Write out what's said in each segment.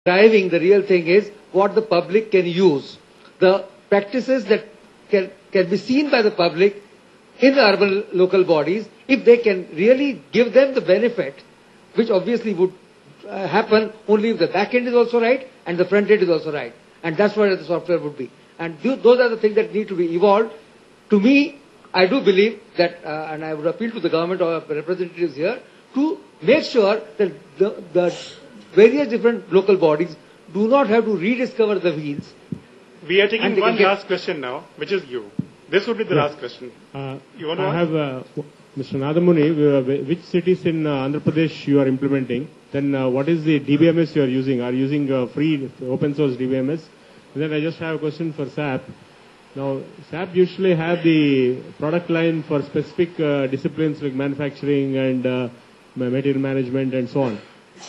driving, the real thing is what the public can use. The practices that can be seen by the public in the urban local bodies, if they can really give them the benefit, which obviously would happen only if the back end is also right and the front end is also right. And that's what the software would be. And those are the things that need to be evolved. To me, I do believe that, and I would appeal to the government or representatives here, to make sure that the various different local bodies do not have to rediscover the wheels. We are taking one last question now, which is you. This would be the last question. You want to I have Mr. Nadamuni, which cities in Andhra Pradesh you are implementing? Then what is the DBMS you are using? Are you using free open source DBMS? And then I just have a question for SAP. Now, SAP usually have the product line for specific disciplines like manufacturing and material management and so on.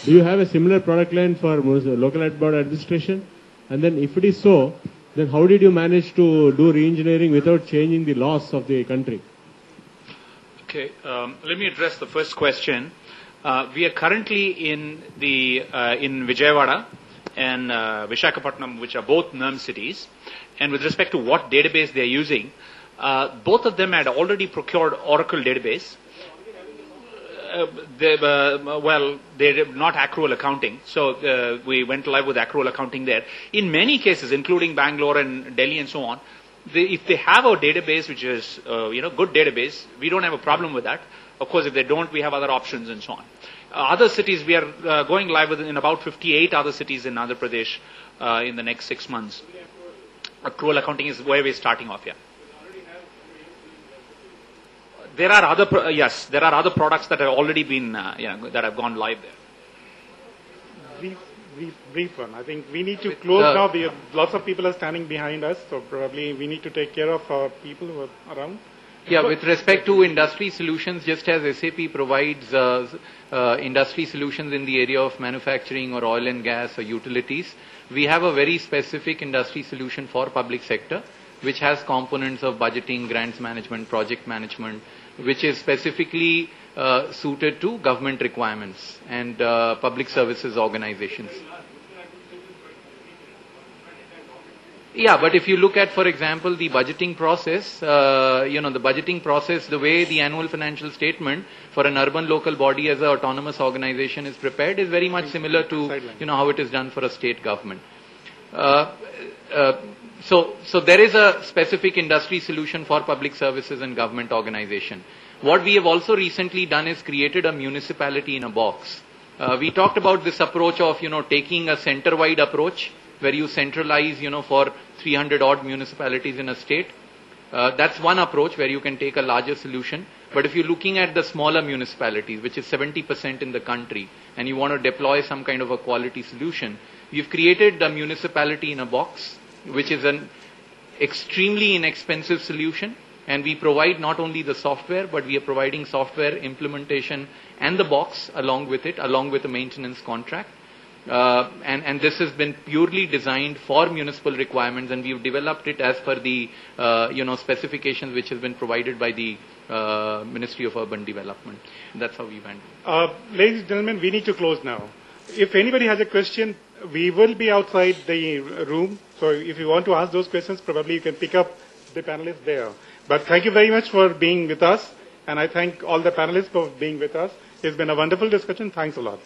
Do you have a similar product line for local board administration? And then if it is so, then how did you manage to do re-engineering without changing the laws of the country? Okay, let me address the first question. We are currently in Vijayawada and Visakhapatnam, which are both NERM cities. And with respect to what database they are using, both of them had already procured Oracle database. They did not accrual accounting, so we went live with accrual accounting there. In many cases, including Bangalore and Delhi and so on, if they have a database which is good database, we don't have a problem with that. Of course, if they don't, we have other options and so on. Other cities, we are going live in about 58 other cities in Andhra Pradesh in the next 6 months. Accrual accounting is where we're starting off, yeah. There are other products that have already been that have gone live there. Brief one. I think we need to close now. Lots of people are standing behind us, so probably we need to take care of our people who are around. Yeah, with respect to industry solutions, just as SAP provides industry solutions in the area of manufacturing or oil and gas or utilities, we have a very specific industry solution for public sector, which has components of budgeting, grants management, project management, which is specifically suited to government requirements and public services organizations. Yeah, but if you look at, for example, the budgeting process, the budgeting process, the way the annual financial statement for an urban local body as an autonomous organization is prepared is very much similar to, how it is done for a state government. So there is a specific industry solution for public services and government organization. What we have also recently done is created a municipality in a box. We talked about this approach of, taking a center-wide approach where you centralize, for 300 odd municipalities in a state. That's one approach where you can take a larger solution. But if you're looking at the smaller municipalities, which is 70% in the country, and you want to deploy some kind of a quality solution, we've created a municipality in a box, which is an extremely inexpensive solution. And we provide not only the software, but we are providing software implementation and the box along with it, along with a maintenance contract. And this has been purely designed for municipal requirements, and we've developed it as per the specifications which has been provided by the Ministry of Urban Development. That's how we went. Ladies and gentlemen, we need to close now. If anybody has a question, we will be outside the room. So if you want to ask those questions, probably you can pick up the panelists there. But thank you very much for being with us, and I thank all the panelists for being with us. It's been a wonderful discussion. Thanks a lot.